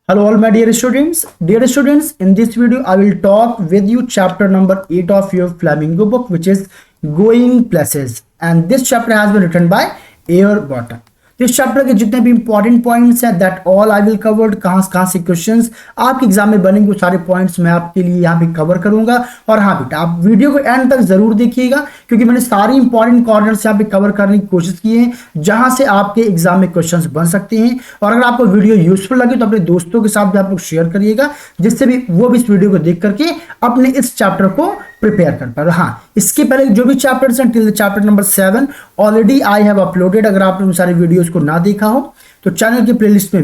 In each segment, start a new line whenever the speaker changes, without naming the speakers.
Hello all my dear students. Dear students, in this video I will talk with you chapter number 8 of your Flamingo book, which is Going Places, and this chapter has been written by Air Bottom. तो इस chapter के जितने भी important points हैं that all I will covered, कहाँ से questions आपके exam में बनेंगे वो सारे पॉइंट्स मैं आपके लिए यहाँ पे कवर करूंगा। और हाँ बेटा, आप वीडियो को एंड तक जरूर देखिएगा क्योंकि मैंने सारी इंपॉर्टेंट कॉर्नर्स यहाँ पे कवर करने की कोशिश की है जहां से आपके एग्जाम में क्वेश्चंस बन सकते हैं। और अगर आपको वीडियो यूजफुल लगे तो अपने दोस्तों के साथ भी आप लोग शेयर करिएगा जिससे भी वो भी इस वीडियो को देख करके अपने इस चैप्टर को प्रिपेयर कर पाए। हाँ, इसके पहले जो भी चैप्टर्स हैं till chapter number 7 already I have uploaded. अगर आपने उन सारे वीडियोस को ना देखा हो तो चैनल के प्लेलिस्ट में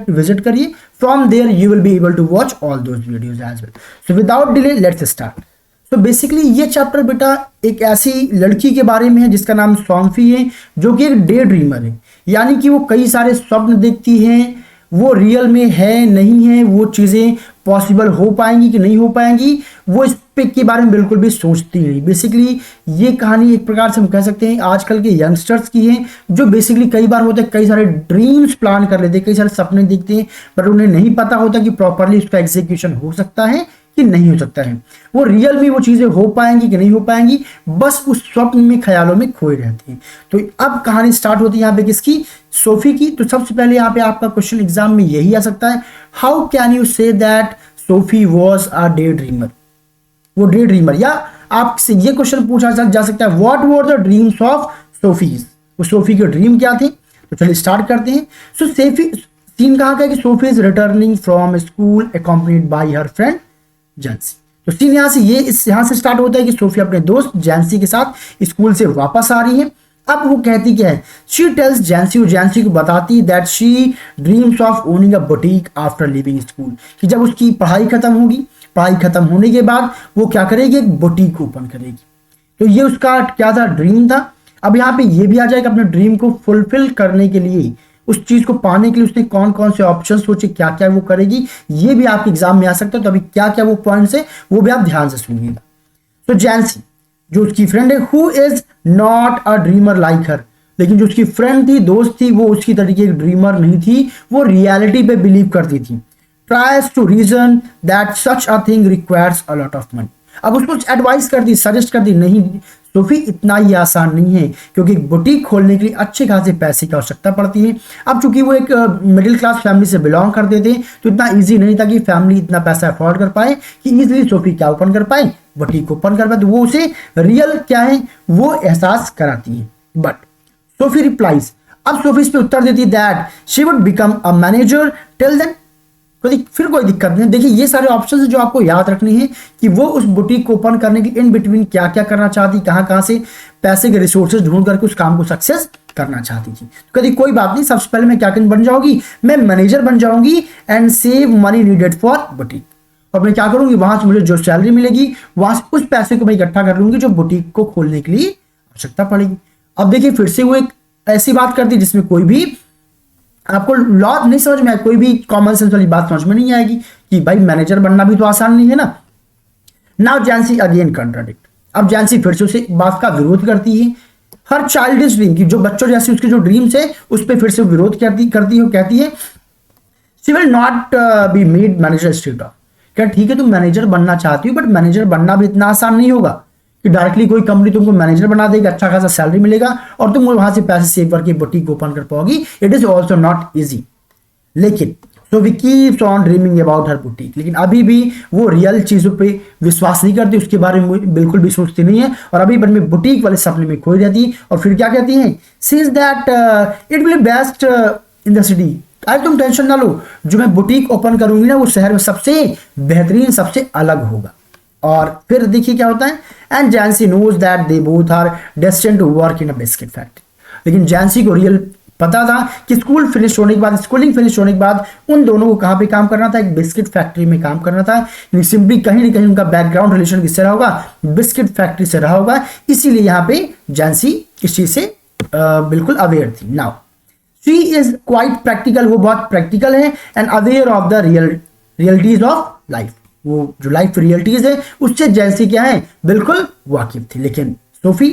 विजिट करिए। From there you will be able to watch all those videos as well. So without delay let's start. तो बेसिकली ये चैप्टर बेटा एक ऐसी लड़की के बारे में है जिसका नाम सोम्फी है, जो कि एक डे ड्रीमर है, यानी कि वो कई सारे स्वप्न देखती है। वो रियल में है नहीं है, वो चीज़ें पॉसिबल हो पाएंगी कि नहीं हो पाएंगी, वो इस पे के बारे में बिल्कुल भी सोचती नहीं। बेसिकली ये कहानी एक प्रकार से हम कह सकते हैं आजकल के यंगस्टर्स की है, जो बेसिकली कई बार होते हैं कई सारे ड्रीम्स प्लान कर लेते हैं, कई सारे सपने देखते हैं, पर उन्हें नहीं पता होता कि प्रॉपरली उसका एग्जीक्यूशन हो सकता है कि नहीं हो सकता है, वो रियल में वो चीजें हो पाएंगी कि नहीं हो पाएंगी, बस उस स्वप्न में ख्यालों में खोए रहती हैं। तो अब कहानी स्टार्ट होती है यहाँ पे किसकी, सोफी की। तो सबसे पहले यहाँ पे आपका क्वेश्चन एग्जाम में यही आ सकता है, how can you say that Sophie was a day dreamer. वो डे ड्रीमर, या आपसे ये क्वेश्चन पूछा जा सकता है what were the dreams of Sophie's, वो सोफी के ड्रीम क्या थे। तो चलिए स्टार्ट करते हैं। सो सोफी, सीन कहाँ का है कि Sophie is returning from school accompanied by her friend Jansie. तो सीन यहाँ से यहाँ से स्टार्ट होता है कि सोफी अपने दोस्त जैंसी के साथ स्कूल से वापस आ रही है। अब वो कहती क्या है, शी टेल्स जैंसी, जैंसी को बताती that she dreams of owning a boutique after living school, कि जब उसकी पढ़ाई खत्म होगी, पढ़ाई खत्म होने के बाद वो क्या करेगी, एक बुटीक ओपन करेगी। तो ये उसका क्या था, ड्रीम था। अब यहाँ पे ये भी आ जाएगा अपने ड्रीम को फुलफिल करने के लिए, उस चीज को पाने के लिए उसने कौन कौन से ऑप्शन सोचे, क्या क्या वो करेगी, ये भी आपके एग्जाम में आ सकता है। तो अभी क्या क्या वो पॉइंट्स है वो भी आप ध्यान से सुनिएगा। तो जैंसी जो उसकी फ्रेंड है, who is not a dreamer like her, लेकिन जो उसकी फ्रेंड थी, दोस्त थी, वो उसकी तरीके की ड्रीमर नहीं थी, वो रियलिटी पे बिलीव करती थी। Tries to reason that such a thing requires a lot of money. अब उसको एडवाइस कर दी, सजेस्ट कर दी, नहीं सोफी इतना ही आसान नहीं है क्योंकि एक बुटीक खोलने के लिए अच्छे खासे पैसे की आवश्यकता पड़ती है। अब चूंकि वो एक मिडिल क्लास फैमिली से बिलोंग करते थे तो इतना इजी नहीं था कि फैमिली इतना पैसा अफोर्ड कर पाए कि इजीली सोफी क्या ओपन कर पाए, बुटीक ओपन कर पाए। तो वो उसे रियल क्या है वो एहसास कराती है। बट सोफी रिप्लाइज, अब सोफी इस पे उत्तर देती है that she would become a manager till then. फिर कोई दिक्कत नहीं। देखिए ये सारे ऑप्शन जो आपको याद रखनी है कि वो उस बुटीक को ओपन करने के इन बिटवीन क्या क्या करना चाहती, कहां से पैसे के रिसोर्सेज ढूंढ करके उस काम को सक्सेस करना चाहती थी। तो कभी कोई बात नहीं, सबसे पहले मैं क्या बन जाऊंगी, मैं मैनेजर बन जाऊंगी and save money needed for boutique. और मैं क्या करूंगी, वहां से मुझे जो सैलरी मिलेगी वहां से उस पैसे को मैं इकट्ठा कर लूंगी जो बुटीक को खोलने के लिए आवश्यकता पड़ेगी। अब देखिए फिर से वो एक ऐसी बात करती जिसमें कोई भी आपको लॉ नहीं समझ में आए, कोई भी कॉमन सेंस वाली बात समझ में नहीं आएगी कि भाई मैनेजर बनना भी तो आसान नहीं है ना। नाउ जैंसी अगेन कंट्राडिक्ट, अब जैंसी फिर से उसे बात का विरोध करती है। हर चाइल्डिश ड्रीम की, जो बच्चों जैसे उसके जो ड्रीम्स है उस पर फिर से विरोध करती है, कहती है she will not be made manager straight of. क्या ठीक है तुम मैनेजर बनना चाहती हो बट मैनेजर बनना भी इतना आसान नहीं होगा कि डायरेक्टली कोई कंपनी तुमको मैनेजर बना देगी, अच्छा खासा सैलरी मिलेगा और तुम वहां से पैसे सेव करके बुटीक ओपन कर पाओगी। It is also not easy. लेकिन so we keeps on dreaming about her boutique, लेकिन अभी भी वो रियल चीजों पे विश्वास नहीं करती, उसके बारे में बिल्कुल भी सोचती नहीं है और अभी बन में बुटीक वाले सपने में खोई रहती है। और फिर क्या कहती है, she is that it will be best in the city. आज तुम टेंशन ना लो, जो मैं बुटीक ओपन करूंगी ना वो शहर में सबसे बेहतरीन, सबसे अलग होगा। और फिर देखिए क्या होता है, and Jansie knows that they both are destined to work in a biscuit factory. लेकिन जैंसी को रियल पता था कि स्कूलिंग फिनिश होने के बाद उन दोनों को कहां पे काम करना था, एक बिस्किट फैक्ट्री में काम करना था। सिंपली कहीं ना कहीं उनका बैकग्राउंड रिलेशन किससे रहा होगा, बिस्किट फैक्ट्री से रहा होगा, इसीलिए यहाँ पे जैंसी इस चीज से बिल्कुल अवेयर थी। Now she is quite practical, वो बहुत प्रैक्टिकल है and aware of the realities of life. वो जो लाइफ रियलिटीज है उससे जैंसी क्या है बिल्कुल वाकिफ थी। लेकिन Sophie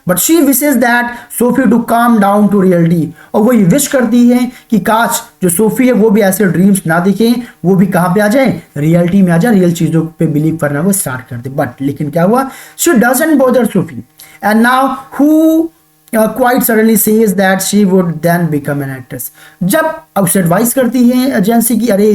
but she wishes that Sophie to calm down to reality, और वो ये विश करती है कि काश जो सोफी है वो भी ऐसे ड्रीम्स ना दिखे, वो भी कहाँ पे आ जाए, रियलिटी में आ जाए, रियल चीजों पे बिलीव करना वो स्टार्ट कर दे। बट लेकिन क्या हुआ, she doesn't bother Sophie and now who quite suddenly says that she would then become an actress। जब उसे एडवाइस करती है एजेंसी की अरे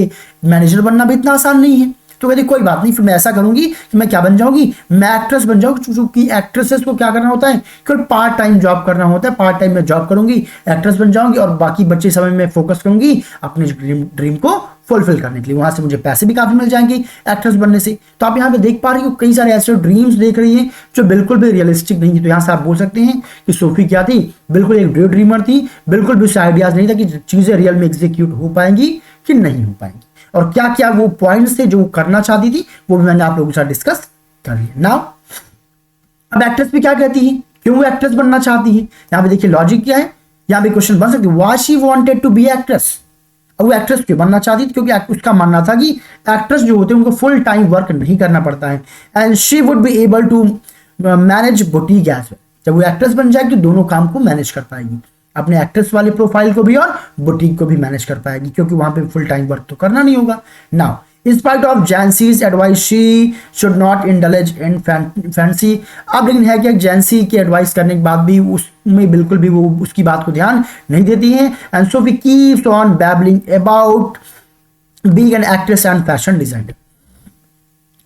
मैनेजर बनना भी इतना आसान नहीं है, तो कहती कोई बात नहीं, फिर मैं ऐसा करूंगी कि मैं क्या बन जाऊंगी, मैं एक्ट्रेस बन जाऊंगी, क्योंकि एक्ट्रेसेस को क्या करना होता है, केवल पार्ट टाइम जॉब करना होता है, पार्ट टाइम में जॉब करूंगी, एक्ट्रेस बन जाऊंगी और बाकी बच्चे समय में फोकस करूंगी अपने ड्रीम को फुलफिल करने के लिए, वहां से मुझे पैसे भी काफी मिल जाएंगे एक्ट्रेस बनने से। तो आप यहाँ पे देख पा रहे हो कई सारे ऐसे ड्रीम्स देख रही है जो बिल्कुल भी रियलिस्टिक नहीं है। तो यहाँ से आप बोल सकते हैं कि सोफी क्या थी, बिल्कुल एक डे ड्रीमर थी, बिल्कुल भी उसे आइडियाज नहीं था कि चीजें रियल में एग्जीक्यूट हो पाएंगी कि नहीं हो पाएंगी, और क्या क्या वो पॉइंट्स थे जो वो करना चाहती थी वो भी मैंने आप लोगों के साथ डिस्कस कर लिया। नाउ अब एक्ट्रेस भी क्या कहती है, क्यों वो एक्ट्रेस बनना चाहती है, यहाँ पे देखिए लॉजिक क्या है, यहाँ पे क्वेश्चन बन सकती है why she wanted to be actress. अब वो एक्ट्रेस क्यों बनना चाहती थी, क्योंकि उसका मानना था कि एक्ट्रेस जो होते हैं उनको फुल टाइम वर्क नहीं करना पड़ता है, and she would be able to manage boutique as well. जब वो एक्ट्रेस बन जाएगी तो दोनों काम को मैनेज कर पाएगी, अपने एक्ट्रेस वाले प्रोफाइल को भी और बुटीक को भी मैनेज कर पाएगी, क्योंकि वहां पे फुल टाइम वर्क तो करना नहीं होगा। Now in spite of Jancy's advice she should not indulge in fancy। अब लेकिन है कि जैंसी की एडवाइस करने के बाद भी उसमें बिल्कुल भी वो उसकी बात को ध्यान नहीं देती है, and Sophie keeps on babbling about being an actress and fashion designer.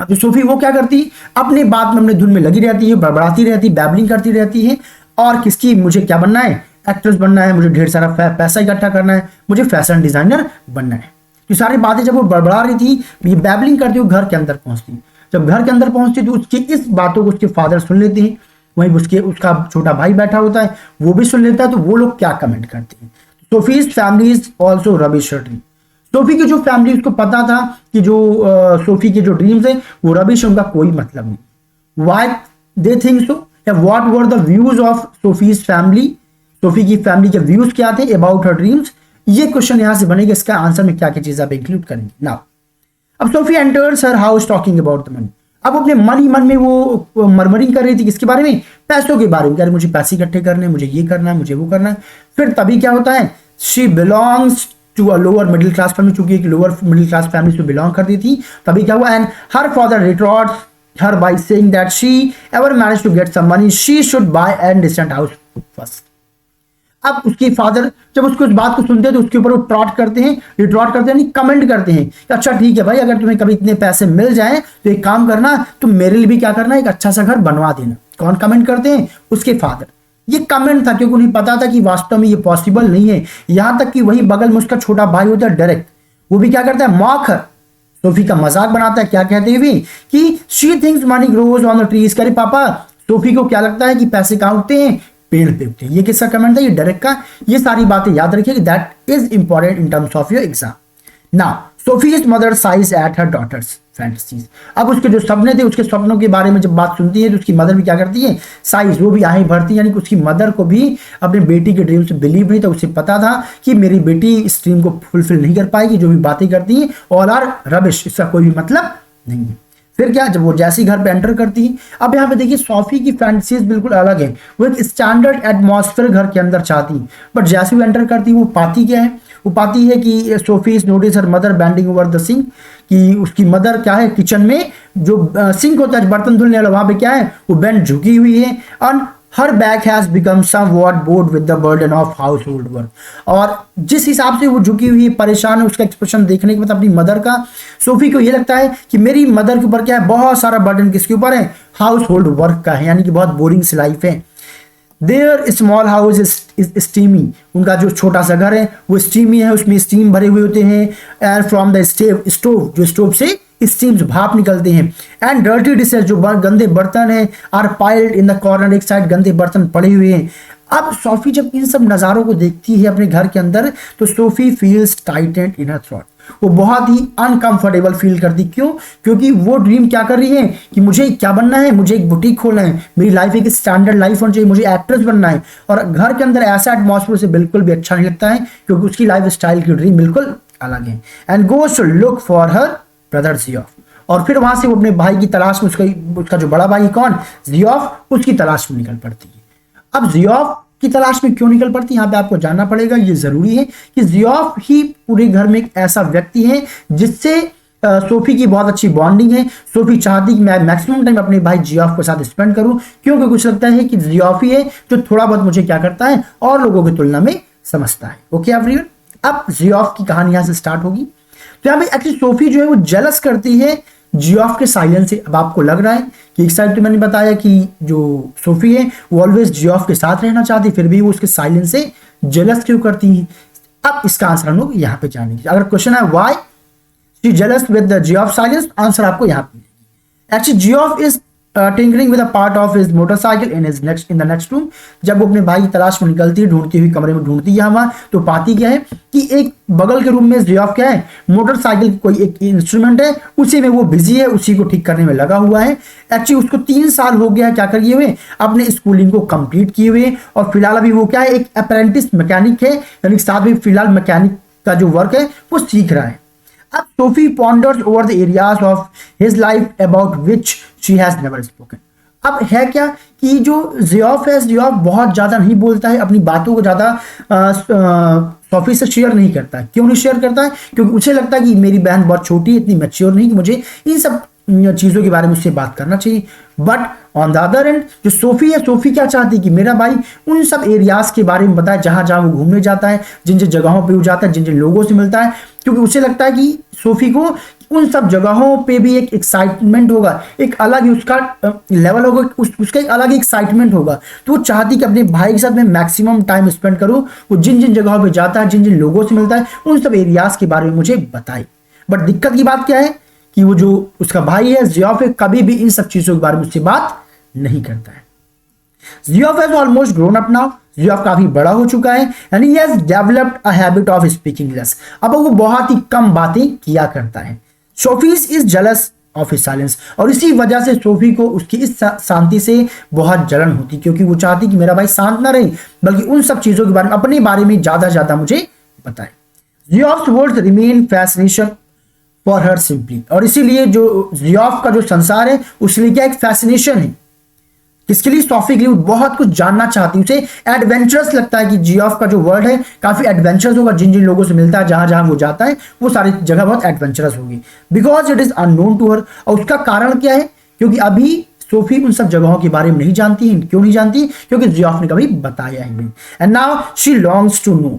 अब सोफी वो क्या करती, अपनी बात में अपने धुन में लगी रहती है, बड़बड़ाती रहती, बैबलिंग करती रहती है, और किसकी, मुझे क्या बनना है, एक्ट्रेस बनना है, मुझे ढेर सारा पैसा इकट्ठा करना है, मुझे फैशन डिजाइनर बनना है। ये सारी बातें जब वो बड़बड़ा रही थी, ये बैबलिंग करती हुई घर के अंदर पहुंचती, जब घर के अंदर पहुंचती तो उसकी इस बातों को उसके फादर सुन लेते हैं, वहीं उसका छोटा भाई बैठा होता है वो भी सुन लेता है। तो वो लोग क्या कमेंट करते हैं, Sophie's family is also rubbish dream. Sophie की जो फैमिली, उसको पता था कि जो सोफी के जो ड्रीम्स है वो रबिश, उनका कोई मतलब नहीं। व्हाई दे थिंक सो, या what were the views of Sophie's family, Sophie की फैमिली के व्यूज क्या थे अबाउट हर ड्रीम्स, ये क्वेश्चन यहां से बनेगा, इसका आंसर में क्या क्या चीजें आप इंक्लूड करेंगे। नाउ अब Sophie enters her house talking about the money. अब अपने मन में वो मरमरिंग कर रही थी, किसके बारे में, पैसों के बारे में, कह रही मुझे पैसे इकट्ठे करने हैं, मुझे ये करना है, मुझे वो करना है। फिर तभी क्या होता है, she belongs to a lower middle class family, चूंकि एक लोअर मिडिल क्लास फैमिली से बिलोंग करती थी, तभी क्या हुआ, and her father retort her by saying that she ever manage to get some money she should buy an decent house first. अब उसके फादर जब उसको इस बात को सुनते हैं तो उसके ऊपर वो रिटॉर्ट करते हैं, कमेंट करते हैं कि अच्छा ठीक है भाई, अगर तुम्हें कभी इतने पैसे मिल जाएं तो एक काम करना, तुम मेरे लिए भी क्या करना, एक अच्छा सा घर बनवा देना। कौन कमेंट करते हैं, उसके फादर। ये कमेंट था क्योंकि उन्हें पता था कि वास्तव में ये पॉसिबल नहीं है। यहां तक कि वही बगल में उसका छोटा भाई होता है डायरेक्ट, वो भी क्या करता है, मॉक सोफी का मजाक बनाता है, क्या कहते हुए कि she thinks money grows on the trees. करे पापा, सोफी को क्या लगता है कि पैसे कहां उगते हैं, पेड़ पे उगते हैं। ये किसका कमेंट था, ये डायरेक्ट का। ये सारी बातें याद रखिए, that is important in terms of your exam. Now Sophie's mother sighs at her daughter's fantasies. अब उसके जो सपने थे, उसके सपनों के बारे में जब बात सुनती है तो उसकी मदर भी क्या करती है, साइज, वो भी आहें भरती है। यानी कि उसकी मदर को भी अपनी बेटी के ड्रीम से बिलीव नहीं था, उसे पता था कि मेरी बेटी इस ड्रीम को फुलफिल नहीं कर पाएगी, जो भी बातें करती है ऑल आर रबिश, इसका कोई भी मतलब नहीं है। फिर क्या, जब वो जैसी घर पे एंटर करती है, अब यहाँ पे देखिए सोफी की फैंटेसीज बिल्कुल अलग है। वो एक स्टैंडर्ड एटमॉस्फेयर घर के अंदर चाहती है, बट जैसे वो एंटर करती है वो पाती क्या है, वो पाती है कि Sophie is notice her mother bending over the sink, कि उसकी मदर क्या है, किचन में जो सिंक होता है बर्तन धुलने वाला, वहां पे क्या है, वो बेंड झुकी हुई है, और her back has become somewhat board with the burden of house hold work. और जिस हिसाब से वो झुकी हुई है, परेशान है, उसका एक्सप्रेशन देखने के बाद अपनी मदर का, सोफी को ये लगता है कि मेरी मदर के ऊपर क्या है, बहुत सारा बर्डन किसके ऊपर है, हाउस होल्ड वर्क का है, यानी कि बहुत बोरिंग सी लाइफ है। Their small house is steamy, उनका जो छोटा सा घर है वो स्टीमी है, उसमें स्टीम भरे हुए होते हैं, एयर फ्रॉम द स्टोव, जो स्टोव से स्टीम्स भाप निकलते हैं, एंड डर्टी डिशेस, जो गंदे बर्तन हैं, are piled in the corner, एक साइड गंदे बर्तन पड़े हुए हैं। अब सोफी जब इन सब नज़ारों को देखती है अपने घर के अंदर, तो सोफी फील्स टाइटेंड इन हर थ्रॉट, वो बहुत ही अनकंफर्टेबल फील करती। क्यों, क्योंकि वो ड्रीम क्या कर रही है कि मुझे क्या बनना है, मुझे एक बुटीक खोलना है, मेरी लाइफ एक स्टैंडर्ड लाइफ होनी चाहिए, मुझे एक्ट्रेस बनना है, और घर के अंदर ऐसा एटमॉस्फेयर उसे बिल्कुल भी अच्छा नहीं लगता है, क्योंकि उसकी लाइफ स्टाइल की ड्रीम बिल्कुल अलग है। And goes to look for her brother Geoff, और फिर वहां से वो अपने भाई की तलाश में, उसका जो बड़ा भाई कौन, जियोफ, उसकी तलाश में निकल पड़ती है। अब जियोफ की तलाश में क्यों निकल पड़ती है, यहाँ पे आपको जानना पड़ेगा, ये जरूरी है कि जियोफ ही पूरे घर में एक ऐसा व्यक्ति है जिससे सोफी की बहुत अच्छी बॉन्डिंग है। सोफी चाहती कि मैं मैक्सिमम टाइम अपने भाई जियोफ के साथ स्पेंड करूं, क्योंकि कुछ लगता है कि जियोफ ही है जो थोड़ा बहुत मुझे क्या करता है और लोगों की तुलना में समझता है। ओके एवरीवन, अब जियोफ की कहानी यहां से स्टार्ट होगी। तो यहाँ पे एक्चुअली सोफी जो है वो जेलस करती है जियोफ के साइलेंस से। अब आपको लग रहा है कि एक साइड तो मैंने बताया कि जो सोफी है वो ऑलवेज जियोफ के साथ रहना चाहती, फिर भी वो उसके साइलेंस से जेलस क्यों करती है। अब इसका आंसर हम लोग यहाँ पे जानेंगे। अगर क्वेश्चन है why she jealous with the Geoff silence, answer आपको यहाँ पे। Actually Geoff is tinkering with a part of his motorcycle in the next room. जब वो अपने भाई की तलाश में निकलती है, ढूंढती हुई कमरे में ढूंढती है वहां, तो पाती क्या है कि एक बगल के रूम में जियोफ क्या है, मोटरसाइकिल कोई एक इंस्ट्रूमेंट है, उसी में वो बिजी है, उसी को ठीक करने में लगा हुआ है। एक्चुअली उसको 3 साल हो गया क्या करिए हुए, अपने स्कूलिंग को कंप्लीट किए हुए, और फिलहाल अभी वो क्या है, एक अप्रेंटिस मैकेनिक है, यानी साथ में फिलहाल मैकेनिक का जो वर्क है वो सीख रहा है। अब Sophie ponders over the areas of his life about which she has never spoken। अब है क्या कि जो जियोफ है, जियोफ बहुत ज्यादा नहीं बोलता है, अपनी बातों को ज्यादा सोफी से शेयर नहीं करता है। क्यों नहीं शेयर करता है, क्योंकि उसे लगता है कि मेरी बहन बहुत छोटी है, इतनी मैच्योर नहीं कि मुझे इन सब चीजों के बारे में उससे बात करना चाहिए। But on the other and जो सोफी है, सोफी क्या चाहती है कि मेरा भाई उन सब एरियाज के बारे में बताए जहां जहां वो घूमने जाता है, जिन जिन जगहों पे वो जाता है, जिन जिन लोगों से मिलता है, क्योंकि उसे लगता है कि सोफी को उन सब जगहों पे भी एक एक्साइटमेंट होगा, एक अलग ही उसका लेवल होगा, उसका एक अलग ही एक्साइटमेंट होगा। तो वो चाहती कि अपने भाई के साथ मैं मैक्सिमम टाइम स्पेंड करूं, वो जिन जिन जगहों पे जाता है, जिन जिन लोगों से मिलता है, उन सब एरियाज के बारे में मुझे बताए। बट दिक्कत की बात क्या है कि वो जो उसका भाई है जियोफ है, कभी भी इन सब चीजों के बारे में उससे बात नहीं करता है। Geoff has almost grown up now. Geoff काफी बड़ा हो चुका है, यानी he has developed a habit of speaking less. अब वो बहुत ही कम बातें किया करता है। Sophie is jealous of his silence, और इसी वजह से सोफी को उसकी इस शांति से बहुत जलन होती, क्योंकि वो चाहती कि मेरा भाई शांत ना रहे, बल्कि उन सब चीजों के बारे में, अपने बारे में ज्यादा से ज्यादा मुझे बताए। Geoff's words remain fascination for her simply, और इसीलिए जो जियोफ का जो संसार है उसके लिए क्या एक फैसिनेशन है, इसके लिए सोफी के लिए बहुत कुछ जानना चाहती है, उसे एडवेंचरस लगता है कि जियोफ का जो वर्ल्ड है काफी एडवेंचरस होगा, जिन जिन लोगों से मिलता है, जहां जहां वो जाता है, वो सारी जगह बहुत एडवेंचरस होगी। Because it is unknown to her, और उसका कारण क्या है, क्योंकि अभी सोफी उन सब जगहों के बारे में नहीं जानती है। क्यों नहीं जानती, क्योंकि जियोफ ने कभी बताया ही नहीं। And now she longs to know.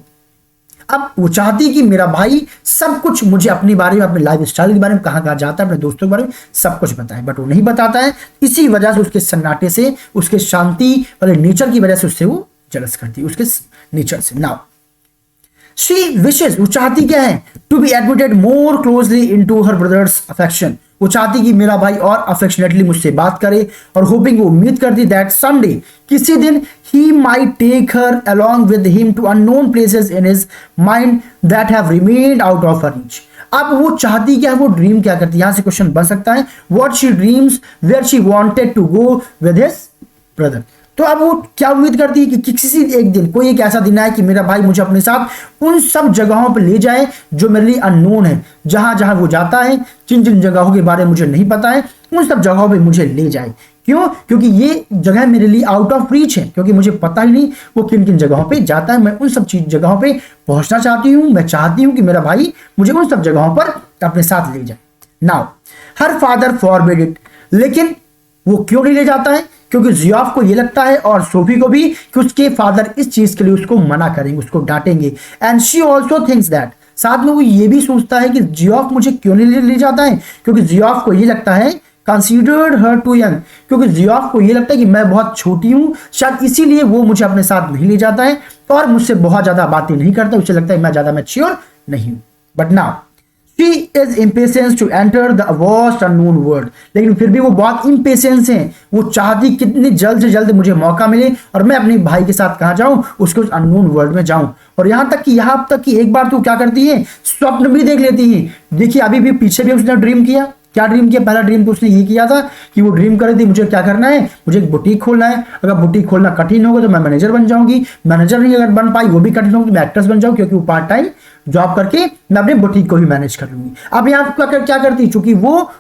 अब वो चाहती कि मेरा भाई सब कुछ मुझे अपने बारे में, अपने लाइफ स्टाइल के बारे में, कहाँ कहाँ जाता है, अपने दोस्तों के बारे में सब कुछ बताए, बट वो नहीं बताता है। इसी वजह से उसके सन्नाटे से, उसके शांति वाले नेचर की वजह से उससे वो जेलस करती है, उसके नेचर से। नाउ शी विशेस, वो चाहती क्या है, to be admitted more closely into her brother's affection. वो चाहती कि मेरा भाई और अफेक्शनेटली मुझसे बात करे, और होपिंग, वो उम्मीद करती दैट समडे, किसी दिन, he might take her along with him to unknown places in his mind that have remained out of her reach. अब वो चाहती क्या, वो ड्रीम क्या करती है, यहां से क्वेश्चन बन सकता है, what she dreams where she wanted to go with his brother. तो अब वो क्या उम्मीद करती है कि किसी एक दिन, कोई एक ऐसा दिन आए कि मेरा भाई मुझे अपने साथ उन सब जगहों पर ले जाए जो मेरे लिए अननोन है, जहां जहां वो जाता है, जिन जिन जगहों के बारे में मुझे नहीं पता है, उन सब जगहों पे मुझे ले जाए। क्यों, क्योंकि ये जगह मेरे लिए आउट ऑफ रीच है, क्योंकि मुझे पता ही नहीं वो किन किन जगहों पे जाता है। मैं उन सब चीज जगहों पे पहुंचना चाहती हूँ, मैं चाहती हूँ कि मेरा भाई मुझे उन सब जगहों पर अपने साथ ले जाए। Now her father forbid it, लेकिन वो क्यों नहीं ले जाता है, क्योंकि जियोफ को ये लगता है, और सोफी को भी, कि उसके फादर इस चीज के लिए उसको मना करेंगे, उसको डांटेंगे। And she also thinks that, साथ में वो ये भी सोचता है कि जियोफ मुझे क्यों नहीं ले जाता है, क्योंकि जियोफ को ये लगता है, कंसीडर्ड हर टू यंग, क्योंकि जियोफ को ये लगता है कि मैं बहुत छोटी हूं, शायद इसीलिए वो मुझे अपने साथ नहीं ले जाता है, और मुझसे बहुत ज्यादा बातें नहीं करता, उसे लगता है मैं ज्यादा मैच्योर नहीं हूं। But now she is impatience to enter the vast unknown world, लेकिन फिर भी वो बहुत इम्पेशेंस है, वो चाहती कितनी जल्द से जल्द मुझे मौका मिले और मैं अपने भाई के साथ कहाँ जाऊं, उसके उस अननोन वर्ल्ड में जाऊं। और यहाँ तक कि एक बार तो क्या करती है, स्वप्न भी देख लेती है। देखिए अभी भी पीछे भी उसने ड्रीम किया, क्या ड्रीम किया, पहला ड्रीम तो उसने ये किया था कि वो ड्रीम कर रही थी मुझे क्या करना है, मुझे एक बुटीक खोलना है, अगर बुटीक खोलना कठिन होगा तो मैं मैनेजर बन जाऊंगी, मैनेजर नहीं अगर बन पाई वो भी कठिन होगी, मैं एक्ट्रेस बन जाऊँ, क्योंकि वो पार्ट टाइम जॉब करके मैं अपने बुटीक को भी मैनेज कर लूंगी। अब यहाँ क्या करती, चूंकि वो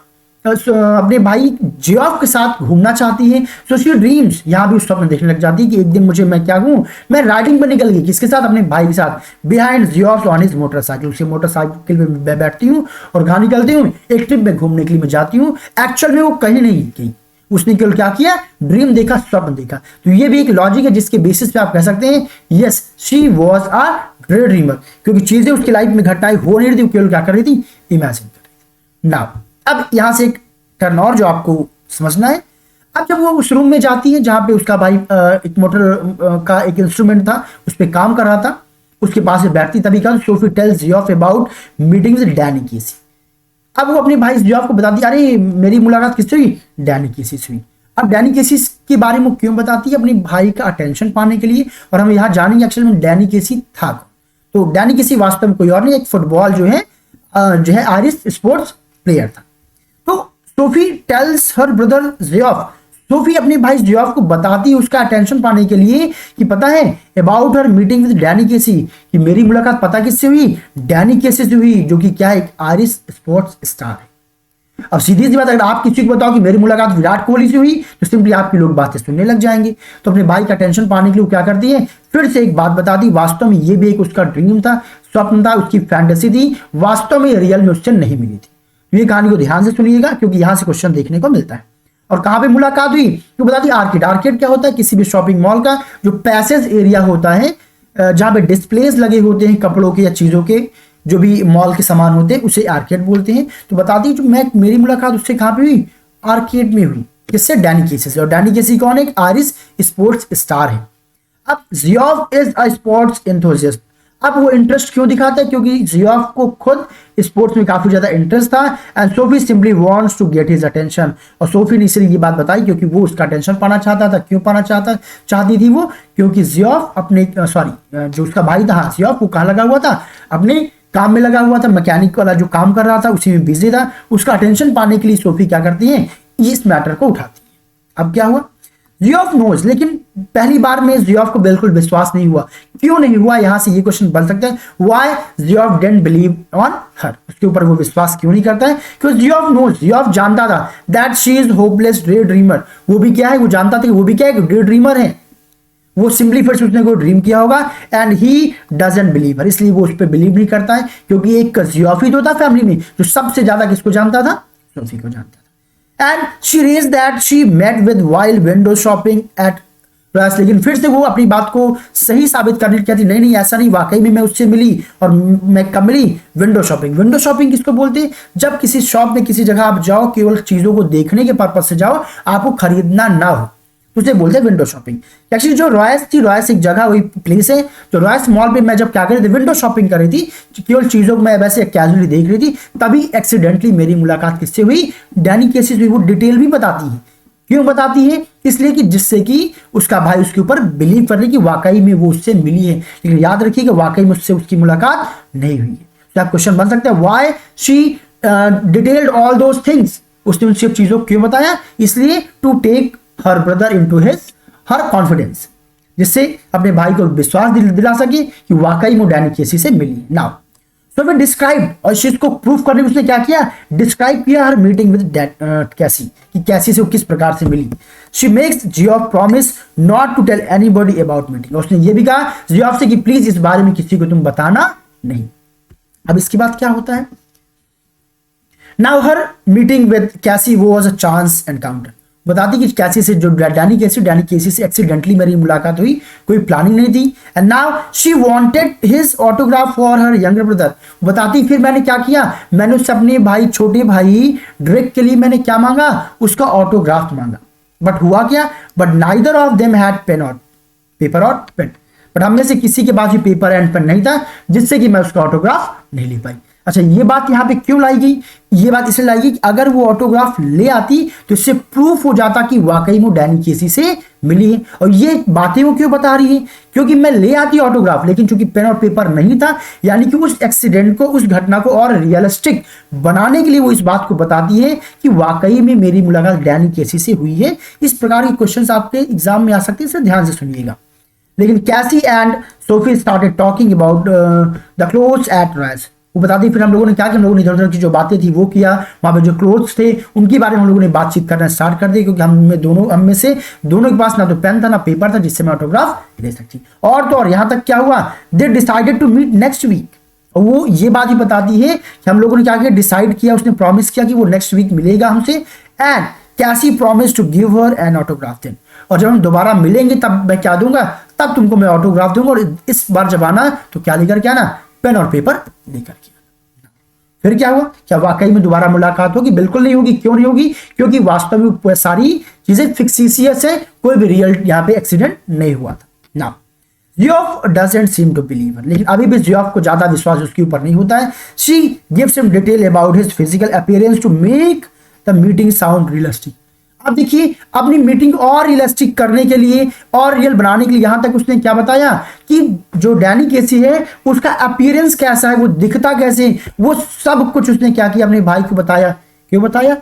अपने भाई जियोफ के साथ घूमना चाहती है। सो शी ड्रीम्स, यहाँ भी उस स्वप्न देखने लग जाती है कि एक दिन मुझे, मैं क्या हूँ, मैं राइडिंग पर निकल गई, किसके साथ, अपने भाई के साथ, behind Geoff on his motorcycle, उसके मोटरसाइकिल में मैं बैठती हूँ और कहाँ निकलती हूँ, एक ट्रिप में घूमने के लिए मैं जाती हूँ। एक्चुअल में वो कहीं नहीं गई, उसने केवल क्या किया, ड्रीम देखा, स्वप्न देखा। तो ये भी एक लॉजिक है जिसके बेसिस पे आप कह सकते हैं yes she was a great dreamer, क्योंकि चीजें उसकी लाइफ में घटनाएं हो नहीं रही थी, केवल क्या कर रही थी, इमेजिन कर रही थी। नाउ अब यहां से एक टर्न और जो आपको समझना है। अब जब वो उस रूम में जाती है जहां पे उसका भाई एक मोटर का एक इंस्ट्रूमेंट था, उस पर काम कर रहा था, उसके पास से बैठती, तभी कहा Sophie tells Geoff about meeting with Danny Casey. अब वो अपने भाई जियोफ को बताती, अरे मेरी मुलाकात किससे हुई, डैनी केसी से हुई। अब डैनी केसी के बारे में क्यों बताती है, अपने भाई का अटेंशन पाने के लिए। और हम यहाँ जानेंगे एक्चुअल में डैनी केसी था। तो डैनी केसी वास्तव में कोई और नहीं, एक फुटबॉल जो है आयरिश स्पोर्ट्स प्लेयर था। तो Sophie tells her brother Geoff, Sophie अपने भाई जियोफ को बताती है उसका अटेंशन पाने के लिए कि पता है about her meeting with Danny Casey, कि मेरी मुलाकात पता किससे हुई, डैनी केसी से हुई, जो कि क्या है, एक आयरिश स्पोर्ट्स स्टार है। अब सीधी सी बात, अगर आप किसी को बताओ कि मेरी मुलाकात विराट कोहली से हुई, तो सिंपली आपके लोग बातें सुनने लग जाएंगे। तो अपने भाई का टेंशन पाने के लिए क्या करती है, फिर से एक बात बता दी, वास्तव में ये भी एक उसका ड्रीम था, स्वप्न था, उसकी फैंटेसी थी, वास्तव में रियल में उससे नहीं मिली थी। ये कहानी को ध्यान से सुनिएगा क्योंकि यहां से क्वेश्चन देखने को मिलता है। और कहां पे मुलाकात हुई, तो बता दी आर्केड। आर्केड क्या होता है, किसी भी शॉपिंग मॉल का जो पैसेज एरिया होता है, जहां पे डिस्प्लेस लगे होते हैं कपड़ों के या चीजों के, जो भी मॉल के सामान होते हैं, उसे आर्केड बोलते हैं। तो बता दी जो मेरी मुलाकात उससे कहां पे हुई, आर्केड में हुई, किससे, डैनी केसी से। और डैनी केसी कौन है, एक आयरिश स्पोर्ट्स स्टार है। अब Geoff is a sports enthusiast. अब वो इंटरेस्ट क्यों दिखाता है, क्योंकि जियोफ को खुद स्पोर्ट्स में काफी ज्यादा इंटरेस्ट था। And Sophie simply wants to get his attention, और सोफी ने इसलिए ये बात बताई क्योंकि वो उसका अटेंशन पाना चाहता था। क्यों पाना चाहती थी वो, क्योंकि जियोफ अपने जो उसका भाई था, जियोफ, वो कहाँ लगा हुआ था, अपने काम में लगा हुआ था, मैकेनिक वाला जो काम कर रहा था उसी में बिजी था। उसका अटेंशन पाने के लिए सोफी क्या करती है, इस मैटर को उठाती है। अब क्या हुआ, जियोफ नोज, लेकिन पहली बार में जियोफ को बिल्कुल विश्वास नहीं हुआ। क्यों नहीं हुआ, यहां से ये क्वेश्चन बन सकता है, why Geoff didn't believe on her, उसके ऊपर वो विश्वास क्यों नहीं करता है, क्योंकि जियोफ नोज, जियोफ जानता था that she is hopeless day dreamer. वो भी क्या है, वो जानता था कि वो भी क्या है, डे ड्रीमर है। वो सिंपली फिर उसने कोई ड्रीम किया होगा एंड ही डजंट बिलीव हर, इसलिए वो उस पर बिलीव नहीं करता है। क्योंकि एक जियोफ ही तो था फैमिली में जो सबसे ज्यादा किसको जानता था, सोफी को जानता था। And she raised that she met with while window shopping at Royce, लेकिन फिर से वो अपनी बात को सही साबित करने की कहती, नहीं नहीं ऐसा नहीं, वाकई में मैं उससे मिली। और मैं कब मिली, विंडो शॉपिंग। विंडो शॉपिंग किसको बोलते हैं, जब किसी शॉप में किसी जगह आप जाओ, केवल चीजों को देखने के पर्पज से जाओ, आपको खरीदना ना हो, उसे बोलते हैं विंडो शॉपिंग। एक्चुअली जो रॉयस थी, रॉयस एक जगह वही प्लेस है, तो रॉयस मॉल पे मैं जब क्या कर रही थी, विंडो शॉपिंग कर रही थी, केवल चीजों को मैं वैसे कैजुअली देख रही थी, तभी एक्सीडेंटली मेरी मुलाकात किससे हुई, डैनी केसी से। वो डिटेल भी बताती है, क्यों बताती है, इसलिए कि जिससे कि उसका भाई उसके ऊपर बिलीव कर रही कि वाकई में वो उससे मिली है। लेकिन याद रखिएगा वाकई में उससे उसकी मुलाकात नहीं हुई है। क्या क्वेश्चन बन सकता है, why she detailed all those things, उसने उन सब चीजों क्यों बताया, इसलिए to take her brother into his her confidence, जिससे अपने भाई को विश्वास दिला सके कि वाकई वो डैनी केसी से मिली। नाउ सो वे डिस्क्राइब, और इस चीज को प्रूफ करने में उसने क्या किया, डिस्क्राइब किया हर मीटिंग विद कैसी, कि कैसी से वो किस प्रकार से मिली। She makes Geoff promise not to tell anybody about meeting, उसने ये भी कहा जियोफ से कि प्लीज इस बारे में किसी को तुम बताना नहीं। अब इसके बाद क्या होता है, नाउ हर मीटिंग विद कैसी वाज अ चांस एनकाउंटर। बताती कि कैसी से जो डैनी केसी से एक्सीडेंटली मेरी मुलाकात हुई, कोई प्लानिंग नहीं थी। And now she wanted his autograph for her younger brother. बताती फिर मैंने क्या किया, मैंने उससे अपने भाई, छोटे भाई ड्रेक के लिए मैंने क्या मांगा, उसका ऑटोग्राफ मांगा। बट हुआ क्या, but neither of them had pen और पेपर और पेन, बट हम में से किसी के पास भी पेपर एंड पेन नहीं था, जिससे कि मैं उसका ऑटोग्राफ नहीं ले पाई। अच्छा, ये बात यहाँ पे क्यों लाई गई, ये बात इसलिए लाई गई कि अगर वो ऑटोग्राफ ले आती तो इससे प्रूफ हो जाता कि वाकई वो डैनी केसी से मिली है। और ये बातें वो क्यों बता रही है, क्योंकि मैं ले आती ऑटोग्राफ, लेकिन चूंकि पेन और पेपर नहीं था, यानी कि उस एक्सीडेंट को, उस घटना को और रियलिस्टिक बनाने के लिए वो इस बात को बताती है कि वाकई में मेरी मुलाकात डैनी केसी से हुई है। इस प्रकार के क्वेश्चन आपके एग्जाम में आ सकते हैं, इसे ध्यान से सुनिएगा। लेकिन Casey and Sophie started talking about the clothes at Royce. वो बता दी। फिर हम लोगों ने क्या किया, हम लोगों ने इधर उधर की जो बातें थी वो किया, वहां पे जो क्लोथ्स थे उनके बारे में हम लोगों ने बातचीत करना स्टार्ट कर दी, क्योंकि हम में से दोनों के पास ना तो पेन था ना पेपर था जिससे मैं ऑटोग्राफ ले सकती। और तो और यहां तक क्या हुआ, they decided to meet next week. वो ये बात ही बताती है कि हम लोगों ने क्या किया, डिसाइड किया, उसने प्रॉमिस किया कि वो नेक्स्ट वीक मिलेगा हमसे। And Casey promise to give her an autograph then, और जब हम दोबारा मिलेंगे तब मैं क्या दूंगा, तब तुमको मैं ऑटोग्राफ दूंगा, और इस बार जब आना तो क्या लेकर के आना, पेन और पेपर लेकर के आना। फिर क्या हुआ, क्या वाकई में दोबारा मुलाकात होगी? बिल्कुल नहीं होगी। क्यों नहीं होगी? क्योंकि वास्तव में सारी चीजें फिक्सिशियस है, कोई भी रियल यहाँ पे एक्सीडेंट नहीं हुआ था ना। Geoff doesn't seem to believe, लेकिन अभी भी जियोफ को ज्यादा विश्वास उसके ऊपर नहीं होता है। She gives him detail about his physical appearance to make the meeting sound realistic. अब देखिए, अपनी मीटिंग और रियलिस्टिक करने के लिए और रियल बनाने के लिए यहां तक उसने क्या बताया कि जो डैनी केसी है उसका अपीयरेंस कैसा है, वो दिखता कैसे, वो सब कुछ उसने क्या किया, अपने भाई को बताया। क्यों बताया?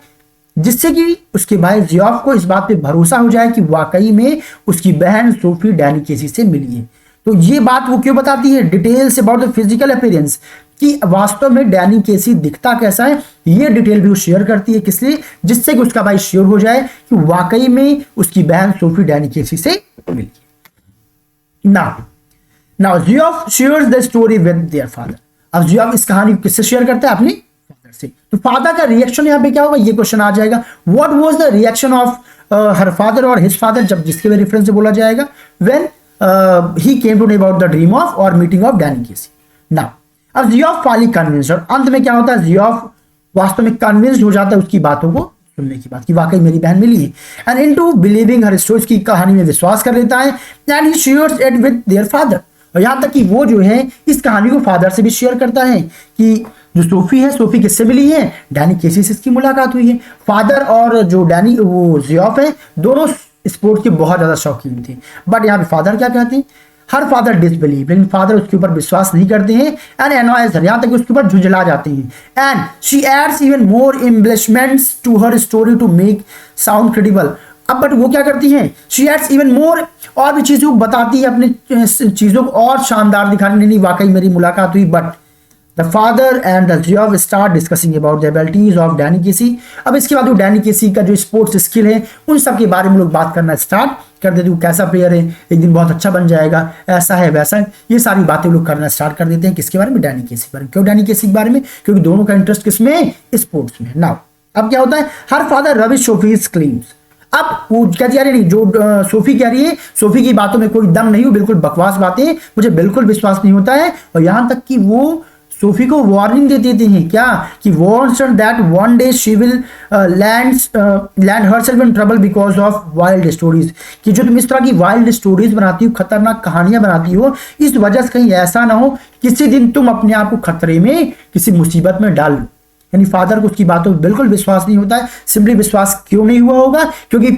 जिससे कि उसके भाई जियोफ को इस बात पे भरोसा हो जाए कि वाकई में उसकी बहन सोफी डैनी केसी से मिली है। तो ये बात वो क्यों बताती है, details about the physical appearance, कि वास्तव में डैनी केसी दिखता कैसा है, ये डिटेल भी वो शेयर करती है। किस लिए? जिससे कि उसका भाई श्योर हो जाए कि वाकई में उसकी बहन सोफी डैनी केसी से मिली है। Now Geoff shares the story with their father. अब जियोफ इस कहानी को किससे शेयर करता है? अपनी फादर से। तो फादर का रिएक्शन यहाँ पे क्या होगा, ये क्वेश्चन आ जाएगा। What was the reaction of her father और हिज फादर, जब जिसके भी रेफरेंस से बोला जाएगा, when he came to know about the dream of और meeting of Danny Casey. Now अब जियोफ फाइनली कन्विंस्ड, और अंत में क्या होता है, जियोफ वास्तव में कन्विंस्ड हो जाता है उसकी बातों को सुनने की बात कि वाकई मेरी बहन मिली है। And into believing her stories, की कहानी में विश्वास कर लेता है। And he shares it with their father, और यहां तक कि वो जो है इस कहानी को फादर से भी शेयर करता है कि जो सोफी है, सोफी किससे मिली है, डैनी केसी से इसकी मुलाकात हुई है। फादर और जो डैनी वो जियोफ है दोनों स्पोर्ट्स के बहुत ज्यादा शौकीन थे। बट यहाँ पे फादर क्या कहते हैं, हर फादर डिसबिलीव, लेकिन फादर उसके ऊपर विश्वास नहीं करते हैं। एंड एनॉयज हर, यहां तक उसके ऊपर झुंझला जाते हैं। And she adds even more embellishments to her story to make sound credible. अब बट वो क्या करती हैं, शी एड्स इवन मोर, और भी चीजों को बताती है, अपने चीजों को और शानदार दिखाने, नहीं वाकई मेरी मुलाकात हुई। But the father and the Geoff start discussing about the abilities of Danny Casey. अब इसके बाद वो डैनी केसी का जो स्पोर्ट्स स्किल है उन सब के बारे में लोग बात करना स्टार्ट कर देते। वो कैसा प्लेयर है, एक दिन बहुत अच्छा बन जाएगा, ऐसा है वैसा है, ये सारी बातें लोग करना स्टार्ट कर देते हैं। किसके बारे में? डैनी केसी के बारे में। क्यों डैनी केसी के बारे में? क्योंकि दोनों का इंटरेस्ट किसमें? स्पोर्ट्स में। नाउ अब क्या होता है, हर फादर रविश सोफीज क्लेम्स। अब वो कहती है, नहीं, जो सोफी कह रही है, सोफी की बातों में कोई दम नहीं, हो बिल्कुल बकवास बातें, मुझे बिल्कुल विश्वास नहीं होता है। और यहां तक कि वो सोफी को वार्निंग दे देते हैं क्या, कि warns that one day she will land herself in trouble because of wild stories, कि जो तुम इस तरह की वाइल्ड स्टोरीज बनाती हो, खतरनाक कहानियां बनाती हो, इस वजह से कहीं ऐसा ना हो किसी दिन तुम अपने आप को खतरे में, किसी मुसीबत में डाल लो। यानी फादर को उसकी बातों पर बिल्कुल विश्वास नहीं होता है। सिंपली विश्वास क्यों नहीं हुआ होगा, क्योंकि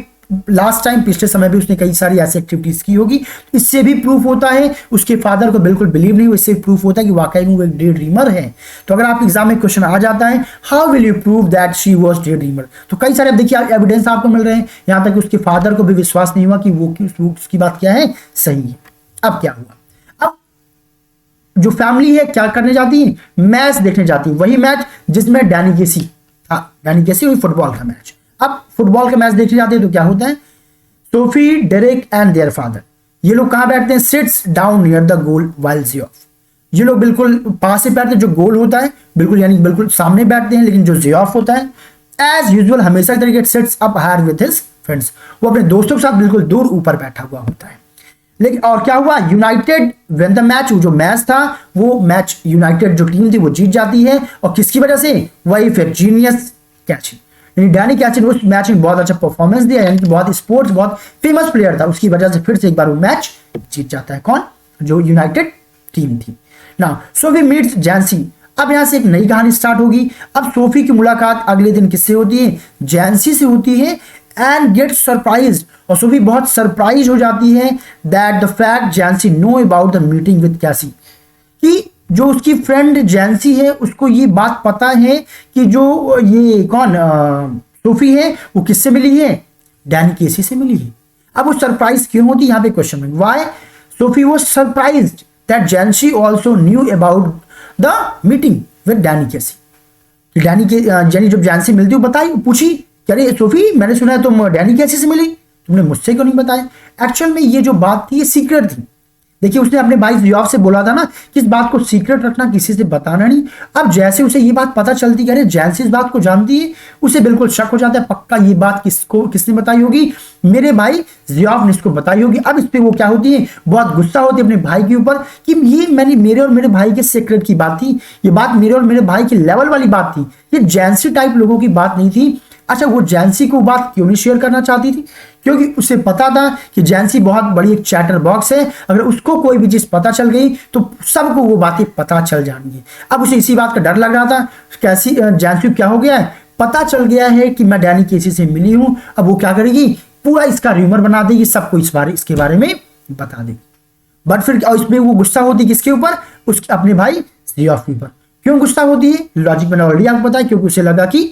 लास्ट टाइम पिछले समय भी उसने कई सारी ऐसी एक्टिविटीज की होगी। इससे भी प्रूफ होता है उसके फादर को बिल्कुल बिलीव नहीं हुआ, इससे प्रूफ होता है कि वाकई में वो एक डे ड्रीमर है। तो अगर आप एग्जाम में क्वेश्चन आ जाता है, how will you prove that she was day dreamer, तो कई सारे अब देखिए एविडेंस आपको मिल रहे हैं। यहां तक उसके फादर को भी विश्वास नहीं हुआ कि वो उसकी बात क्या है, सही है। अब क्या हुआ, अब जो फैमिली है क्या करने जाती है, मैच देखने जाती है, वही मैच जिसमें डैनी केसी था, डैनी केसी वही फुटबॉल का मैच। अब फुटबॉल का मैच देखने जाते हैं तो क्या होता है, Sophie, Derek and their father, ये लोग कहां बैठते हैं, seats down near the goal while Geoff. ये लोग बिल्कुल पास से बैठते हैं, जो गोल होता है बिल्कुल यानी बिल्कुल सामने बैठते हैं, लेकिन जो जियोफ होता है एज यूजुअल हमेशा की तरह sits up higher with his friends, वो अपने दोस्तों के साथ बिल्कुल दूर ऊपर बैठा हुआ होता है। लेकिन और क्या हुआ, यूनाइटेड व्हेन द मैच, जो मैच था वो मैच यूनाइटेड जो टीम थी वो जीत जाती है। और किसकी वजह से, वही फिर जीनियस कैचिंग, यानी डैनी कैचिंग उस मैच में बहुत अच्छा परफॉर्मेंस दिया, यानी बहुत स्पोर्ट्स बहुत फेमस प्लेयर था, उसकी वजह से फिर से एक बार वो मैच जीत जाता है। कौन, जो यूनाइटेड टीम थी। नाउ सोफी मीट्स जैंसी, अब यहां से एक नई कहानी स्टार्ट होगी। अब सोफी की मुलाकात अगले दिन किससे होती है, जैंसी से होती है। एंड गेट सरप्राइज्ड, और सोफी बहुत सरप्राइज हो जाती है that the fact Jansie know about the meeting with Casey, कि जो उसकी फ्रेंड जैंसी है उसको ये बात पता है कि जो ये कौन सोफी है वो किससे मिली है, डैनी केसी से मिली है। अब वो सरप्राइज क्यों होती है, यहाँ पे क्वेश्चन है, why Sophie was surprised that Jansie also knew about the meeting, with Danny Casey. Danny के यानी जब जैंसी मिलती वो बताई, पूछी अरे सोफी मैंने सुना है तुम डैनी केसी से मिली, तुमने मुझसे क्यों नहीं बताया। एक्चुअल में ये जो बात थी ये सीक्रेट थी। देखिए उसने अपने भाई जियोफ से बोला था ना कि इस बात को सीक्रेट रखना, किसी से बताना नहीं। अब जैसे उसे ये बात पता चलती कि अरे जैंसी इस बात को जानती है, उसे बिल्कुल शक हो जाता है, पक्का ये बात किसने बताई होगी, मेरे भाई जियोफ ने इसको बताई होगी। अब इस पे वो क्या होती है, बहुत गुस्सा होती है अपने भाई के ऊपर कि ये मेरे और मेरे भाई के सीक्रेट की बात थी, ये बात मेरे और मेरे भाई के लेवल वाली बात थी, ये जैंसी टाइप लोगों की बात नहीं थी। अच्छा वो जैंसी को बात क्यों नहीं शेयर करना चाहती थी, क्योंकि उसे पता था कि जैंसी बहुत बड़ी एक चैटर बॉक्स है, अगर उसको कोई भी चीज पता चल गई तो सबको वो बातें पता चल जाएंगी। अब उसे इसी बात का डर लग रहा था, कैसी जैंसी क्या हो गया है, पता चल गया है कि मैं डैनी केसी से मिली हूं। अब वो क्या करेगी, पूरा इसका र्यूमर बना देगी, सबको इसके बारे में बता देगी। बट फिर इसमें वो गुस्सा होती है किसके ऊपर, उसके अपने भाई जियोफ के ऊपर। क्यों गुस्सा होती है, लॉजिक मैंने ऑलरेडी आपको बताया, क्योंकि उसे लगा कि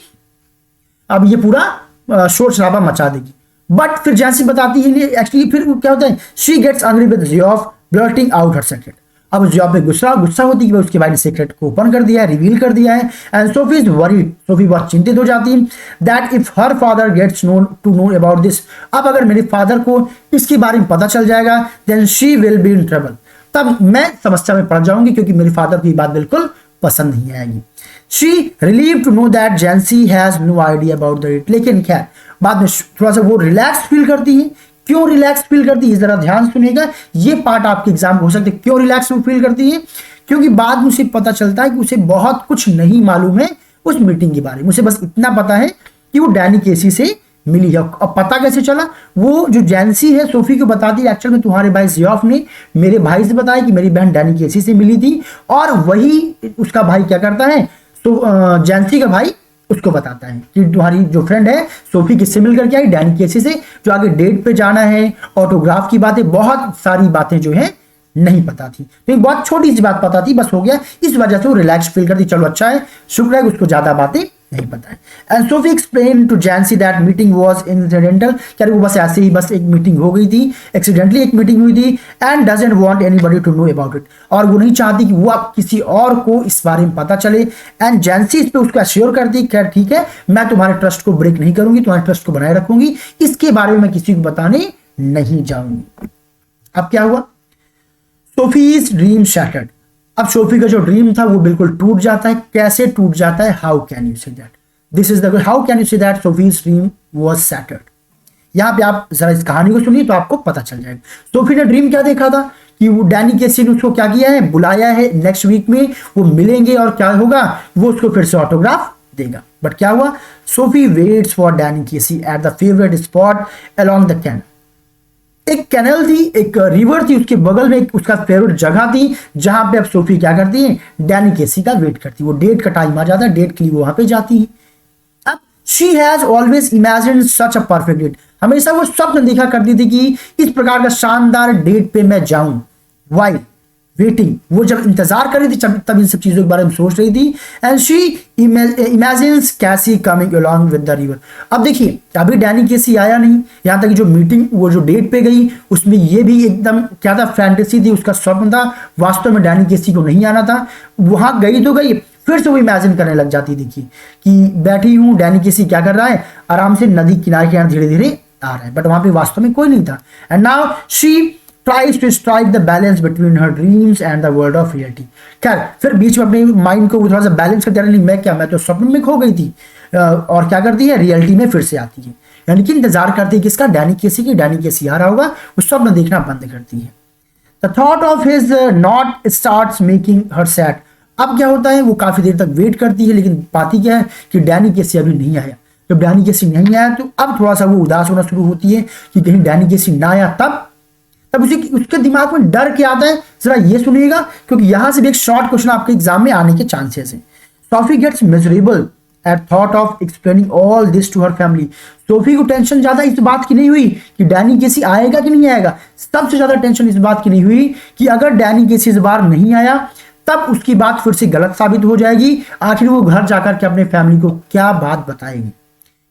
अब ये पूरा शोर शराबा मचा देगी। बट फिर जैंसी बताती है एक्चुअली फिर क्या होता है, she gets angry with Geoff blurting out her secret. अब जियोफ पे गुस्सा होती है कि उसके भाई ने सीक्रेट को ओपन कर दिया है, रिवील कर दिया है। And Sophie is worried, Sophie बहुत चिंतित हो जाती है that if her father gets know about this, अब अगर मेरे फादर को इसके बारे में पता चल जाएगा then she will be in trouble, तब मैं समस्या में पड़ जाऊंगी, क्योंकि मेरे फादर को ये बात बिल्कुल पसंद नहीं आएगी। She relieved to know that Jancy has no idea about the date, लेकिन खैर बाद में थोड़ा सा वो रिलैक्स फील करती है। क्यों रिलैक्स फील करती है, जरा ध्यान सुनिएगा, ये पार्ट आपके एग्जाम हो सकते हैं। क्यों रिलैक्स फील करती है, क्योंकि बाद में उसे पता चलता है कि उसे बहुत कुछ नहीं मालूम है उस मीटिंग के बारे में। उसे बस इतना पता है कि वो डैनी केसी से मिली है। अब पता कैसे चला, वो जो जैंसी है सोफी को बताती है एक्चुअल में तुम्हारे भाई जियोफ ने मेरे भाई से बताया कि मेरी बहन डैनी केसी से मिली थी, और वही उसका भाई क्या करता है, तो जैंसी का भाई उसको बताता है कि तुम्हारी जो फ्रेंड है सोफी किससे मिल करके आई, डैनी केसी से, जो आगे डेट पे जाना है, ऑटोग्राफ की बातें, बहुत सारी बातें जो है नहीं पता थी। तो एक बहुत छोटी सी बात पता थी, बस हो गया, इस वजह से वो रिलैक्स फील करती, चलो अच्छा है, शुक्र है उसको ज्यादा बातें नहीं पता है। And Sophie explain to Jansie that meeting was incidental, क्या वो बस ऐसे ही बस एक मीटिंग हो गई थी, एक्सीडेंटली एक मीटिंग हुई थी, and doesn't want anybody to know about it, और वो नहीं चाहती कि वो अब किसी और को इस बारे में पता चले। एंड जैंसी इस पे उसको एश्योर करती, खैर ठीक है, मैं तुम्हारे ट्रस्ट को ब्रेक नहीं करूंगी, तुम्हारे ट्रस्ट को बनाए रखूंगी, इसके बारे में मैं किसी को बताने नहीं जाऊंगी। अब क्या हुआ, सोफीज ड्रीम शैटर्ड। अब सोफी का जो ड्रीम था वो बिल्कुल टूट जाता है। कैसे टूट जाता है, how can you say that, this is the how can you say that Sophie's dream was shattered. यहां पे आप जरा इस कहानी को सुनिए तो आपको पता चल जाएगा। सोफी ने ड्रीम क्या देखा था कि वो डैनी केसी ने उसको क्या किया है, बुलाया है, नेक्स्ट वीक में वो मिलेंगे और क्या होगा, वो उसको फिर से ऑटोग्राफ देगा। बट क्या हुआ, Sophie waits for Danny Casey at the favourite spot along the canal. एक कैनल थी, एक रिवर थी, उसके बगल में एक उसका फेवरेट जगह थी, जहां पे अब सोफी क्या करती है, डैनी केसी का वेट करती है। वो डेट का टाइम आ जाता है, डेट के लिए वो वहां पे जाती है। अब she has always imagined such a perfect date, हमेशा वो स्वप्न देखा करती थी कि इस प्रकार का शानदार डेट पे मैं जाऊं। वाई वेटिंग, वो जब इंतजार कर रही थी तब इन सब चीजों के बारे में सोच रही थी। एंड शी इमेजिन्स कैसी coming along with the river. अब देखिए अभी डैनी केसी आया नहीं, यहां तक कि जो मीटिंग वो जो डेट पे गई उसमें ये भी एकदम क्या था, फैंटेसी थी, उसका स्वप्न था, वास्तव में डैनी केसी को नहीं आना था। वहां गई तो गई, फिर से वो इमेजिन करने लग जाती, देखिए कि बैठी हूं, डैनी केसी क्या कर रहा है, आराम से नदी किनारे किनारे धीरे धीरे आ रहा है, बट वहां पे वास्तव में कोई नहीं था। And now she tries to strike the balance between her dreams and the world of reality। खैर फिर बीच में अपने माइंड को थोड़ा सा बैलेंस करते रहने, मैं तो स्वप्न में खो गई थी, और क्या करती है, रियलिटी में फिर से आती है, यानी कि इंतजार करती है किसका, डैनी केसी की, डैनी केसी आ रहा होगा, वो स्वप्न देखना बंद करती है। The thought of his not starts making her sad। अब क्या होता है, वो काफी देर तक वेट करती है, लेकिन पाती क्या है कि डैनी केसी अभी नहीं आया। जब डैनी केसी नहीं आया तो अब थोड़ा सा वो उदास होना शुरू होती है कि कहीं डैनी केसी ना आया, तब उसके दिमाग में डर क्या आता है, जरा ये सुनिएगा, क्योंकि यहां से भी एक शॉर्ट क्वेश्चन आपके एग्जाम में आने के चांसेस हैं। Sophie gets miserable at thought of explaining all this to her family. Sophie को टेंशन ज्यादा इस बात की नहीं हुई कि डैनी केसी आएगा कि नहीं आएगा, सबसे ज्यादा टेंशन इस बात की नहीं हुई कि अगर डैनी केसी इस बार नहीं आया तब उसकी बात फिर से गलत साबित हो जाएगी, आखिर वो घर जाकर के अपने फैमिली को क्या बात बताएगी,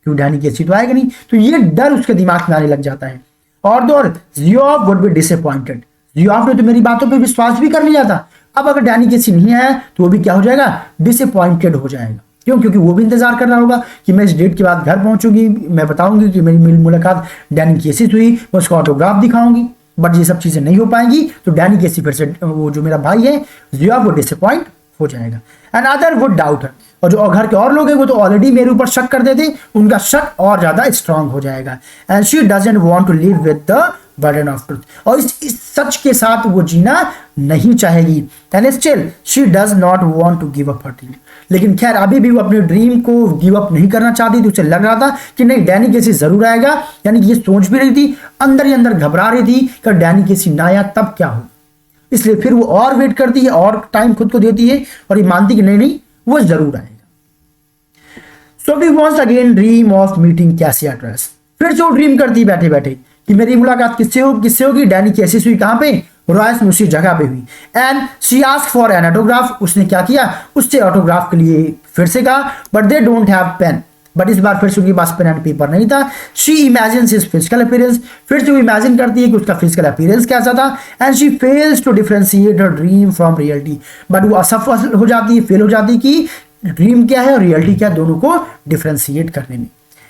क्यों डैनी केसी तो आएगा नहीं। तो ये डर उसके दिमाग में आने लग जाता है। और Geoff would be disappointed, Geoff ने तो मेरी बातों पे विश्वास भी कर लिया था, अब अगर डैनी केसी नहीं आया तो वो भी क्या हो जाएगा, डिसअपॉइंटेड हो जाएगा। क्यों? क्योंकि वो भी इंतजार कर रहा होगा कि मैं इस डेट के बाद घर पहुंचूंगी, मैं बताऊंगी कि मेरी मुलाकात डैनी केसी से हुई, मैं उसका ऑटोग्राफ दिखाऊंगी, बट ये सब चीजें नहीं हो पाएंगी। तो डैनी केसी फिर से, वो जो मेरा भाई है जिया, वो डिसअपॉइंट हो जाएगा। एंड अदर वुड डाउट हर, और जो घर के और लोग हैं वो तो ऑलरेडी मेरे ऊपर शक कर देते, उनका शक और ज्यादा स्ट्रांग हो जाएगा। And she doesn't want to live with the burden of truth, और इस सच के साथ वो जीना नहीं चाहेगी। And still she does not want to give up her dream, लेकिन खैर अभी भी वो अपने ड्रीम को गिव अप नहीं करना चाहती थी। उसे लग रहा था कि नहीं, डैनी केसी जरूर आएगा, यानी कि ये सोच भी रही थी, अंदर ही अंदर घबरा रही थी कि डैनी केसी ना आया तब क्या हो। इसलिए फिर वो और वेट करती है और टाइम खुद को देती है, और ये मानती कि नहीं नहीं वो जरूर आएगा। Sophie wants again dream of meeting cassia trace, फिर से वो ड्रीम करती है बैठे बैठे कि मेरी मुलाकात किससे होगी, डैनी केसी से हुई। कहां पे? रॉयस में, उसी जगह पे हुई। And she asked for an autograph, उसने क्या किया, उससे ऑटोग्राफ के लिए फिर से कहा, but they don't have pen, but इस बार फिर से उनके पास पेन एंड पेपर नहीं था। She imagines his physical appearance, फिर से वो इमेजिन करती है कि उसका फिजिकल अपीयरेंस कैसा था। And she fails to differentiate her dream from reality, but वो असफल हो जाती है, फेल हो जाती है कि ड्रीम क्या है और रियलिटी क्या, दोनों को डिफरेंशिएट करने में।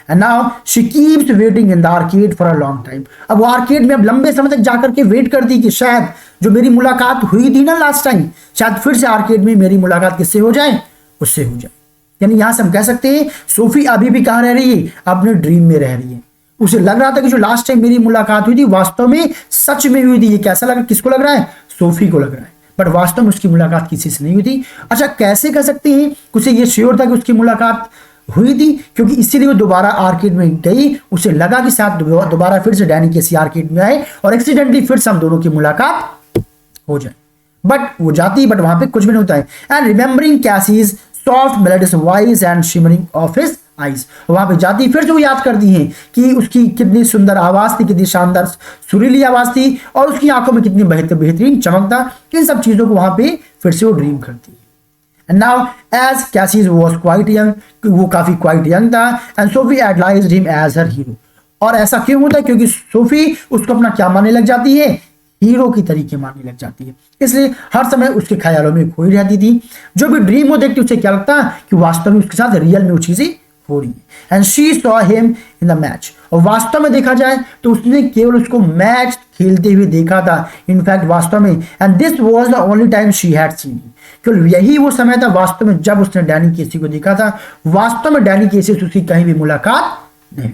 And now she keeps waiting in the arcade for a long time. अब वो आर्केड में अब लंबे समय तक जाकर के वेट करती कि शायद जो मेरी मुलाकात हुई थी ना लास्ट टाइम, शायद फिर से आर्केड में मेरी मुलाकात किससे हो जाए, उससे हो जाए। यानी यहां से हम कह सकते हैं सोफी अभी भी कहां रह रही है, अपने ड्रीम में रह रही है। उसे लग रहा था कि जो लास्ट टाइम मेरी मुलाकात हुई थी वास्तव में सच में हुई थी। ये कैसा लगा, किसको लग रहा है, सोफी को लग रहा है, बट वास्तव में उसकी मुलाकात किसी से नहीं हुई थी। अच्छा, कैसे कह सकते हैं, उसे ये श्योर था कि उसकी मुलाकात हुई थी, क्योंकि इसीलिए वो दोबारा आर्केड में गई। उसे लगा कि शायद दोबारा फिर से डैनी केसी आर्केड में आए और एक्सीडेंटली फिर से हम दोनों की मुलाकात हो जाए। बट वो जाती, बट वहां पे कुछ भी नहीं होता है। And remembering Casey's soft melodious voice and shimmering of his eyes, वहां पे जाती फिर से वो याद करती हैं कि उसकी कितनी सुंदर आवाज थी, कितनी शानदार सुरीली आवाज थी, और उसकी आंखों में कितनी बेहतरीन चमक था। इन सब चीजों को वहां पे फिर से वो ड्रीम करती है। And now, as Cassie was quite young, वो काफी quite young था, and Sophie idolized him as her hero. और ऐसा क्यों होता है? क्योंकि सोफी उसको अपना क्या मानने लग जाती है, हीरो की तरीके मानने लग जाती है। इसलिए हर समय उसके ख्यालों में खोई रहती थी। जो भी ड्रीम वो देखती उसे क्या लगता कि वास्तव में उसके साथ रियल में वो चीजें हो रही है। And she saw him in the match, और वास्तव में देखा जाए तो उसने केवल उसको मैच खेलते हुए देखा था, इनफैक्ट वास्तव में। And this was the only time she had seen him, केवल यही वो समय था वास्तव में जब उसने डैनी केसी को देखा था। वास्तव में डैनी केसी से उसकी कहीं भी मुलाकात नहीं।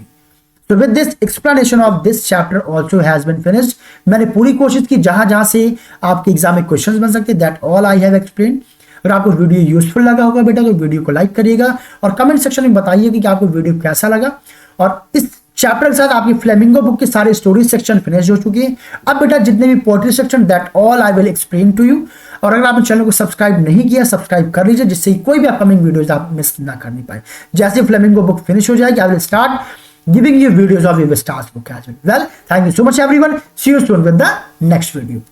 So with this explanation of this chapter also has been finished. मैंने पूरी कोशिश की जहां जहां से आपके एग्जाम में क्वेश्चंस बन सकते, that all I have explained. अगर आपको वीडियो यूजफुल लगा होगा बेटा तो वीडियो को लाइक करिएगा और कमेंट सेक्शन में बताइए कि आपको वीडियो कैसा लगा। और इस चैप्टर के साथ आपकी फ्लेमिंगो बुक के सारे स्टोरी सेक्शन फिनिश हो चुके हैं। अब बेटा जितने भी poetry section, that all I will explain to you. और अगर आपने चैनल को सब्सक्राइब नहीं किया, सब्सक्राइब कर लीजिए, जिससे कोई भी अपकमिंग वीडियोस आप मिस ना करनी पाए। जैसे फ्लेमिंगो बुक फिनिश हो जाएगी, I will start giving you videos of your stars book as well. Well, thank you so much everyone. See you soon with the next video.